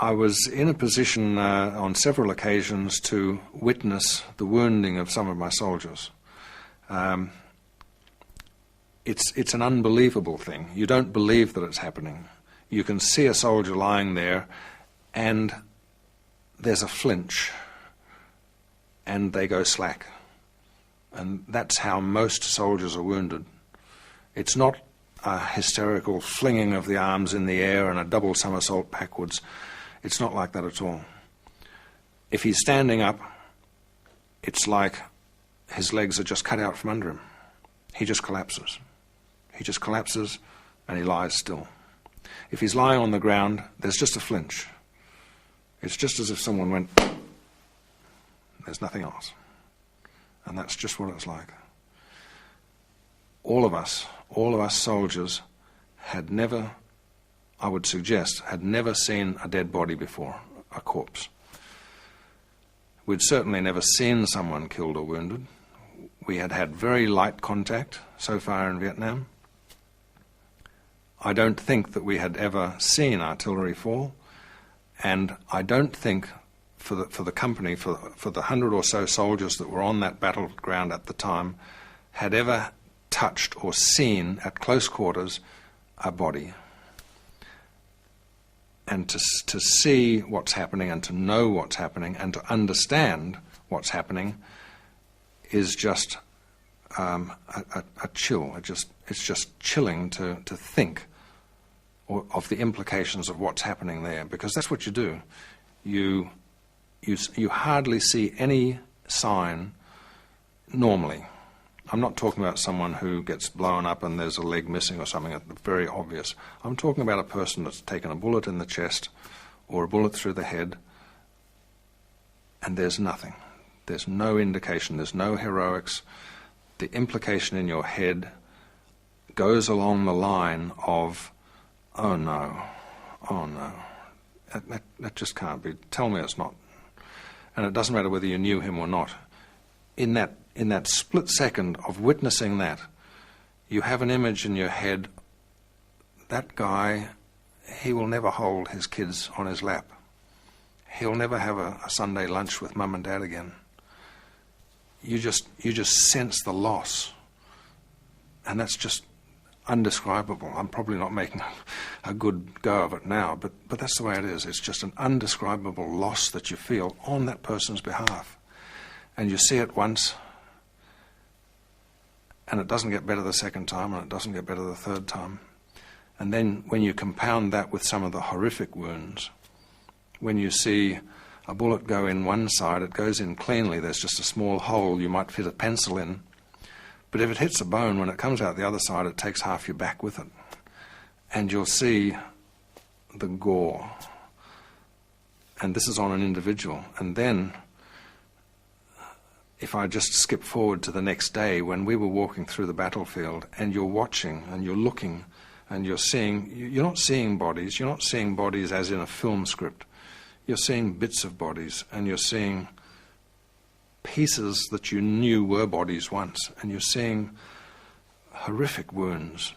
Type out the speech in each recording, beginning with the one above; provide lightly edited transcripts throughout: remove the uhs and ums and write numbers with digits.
I was in a position on several occasions to witness the wounding of some of my soldiers. It's an unbelievable thing. You don't believe that it's happening. You can see a soldier lying there and there's a flinch and they go slack. And that's how most soldiers are wounded. It's not a hysterical flinging of the arms in the air and a double somersault backwards. It's not like that at all. If he's standing up, it's like his legs are just cut out from under him. He just collapses. He just collapses and he lies still. If he's lying on the ground, there's just a flinch. It's just as if someone went, there's nothing else. And that's just what it's like. All of us soldiers had never, I would suggest, had never seen a dead body before, a corpse. We'd certainly never seen someone killed or wounded. We had had very light contact so far in Vietnam. I don't think that we had ever seen artillery fall, and I don't think for the company, for the 100 or so soldiers that were on that battleground at the time, had ever touched or seen at close quarters a body. And to see what's happening and to know what's happening and to understand what's happening is just a chill. It's just chilling to think of the implications of what's happening there, because that's what you do. You hardly see any sign normally. I'm not talking about someone who gets blown up and there's a leg missing or something very obvious. I'm talking about a person that's taken a bullet in the chest or a bullet through the head and there's nothing. There's no indication, there's no heroics. The implication in your head goes along the line of, oh no, that just can't be. Tell me it's not. And it doesn't matter whether you knew him or not. In that split second of witnessing that, you have an image in your head, that guy, he will never hold his kids on his lap. He'll never have a Sunday lunch with mum and dad again. You just sense the loss. And that's just undescribable. I'm probably not making a good go of it now, but that's the way it is. It's just an undescribable loss that you feel on that person's behalf. And you see it once, and it doesn't get better the second time, and it doesn't get better the third time. And then when you compound that with some of the horrific wounds, when you see a bullet go in one side, it goes in cleanly, there's just a small hole you might fit a pencil in. But if it hits a bone, when it comes out the other side, it takes half your back with it. And you'll see the gore. And this is on an individual. And then, if I just skip forward to the next day, when we were walking through the battlefield, and you're watching, and you're looking, and you're seeing, you're not seeing bodies as in a film script. You're seeing bits of bodies, and you're seeing pieces that you knew were bodies once, and you're seeing horrific wounds.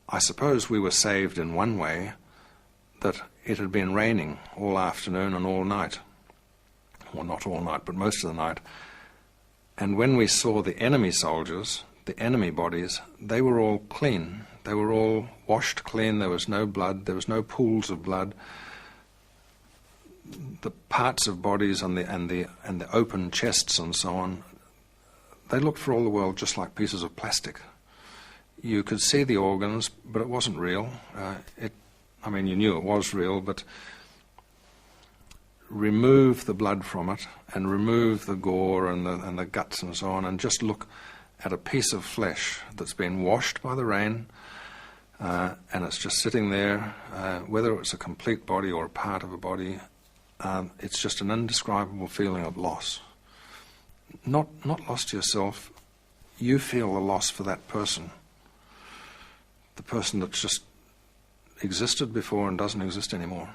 I suppose we were saved in one way, that it had been raining all afternoon and all night. Well, not all night, but most of the night. And when we saw the enemy soldiers, the enemy bodies, they were all clean. They were all washed clean. There was no blood. There was no pools of blood. The parts of bodies and the open chests and so on, they looked for all the world just like pieces of plastic. You could see the organs, but it wasn't real. You knew it was real, but remove the blood from it and remove the gore and the guts and so on, and just look at a piece of flesh that's been washed by the rain, and it's just sitting there, whether it's a complete body or a part of a body. It's just an indescribable feeling of loss. Not loss to yourself. You feel the loss for that person. The person that's just existed before and doesn't exist anymore.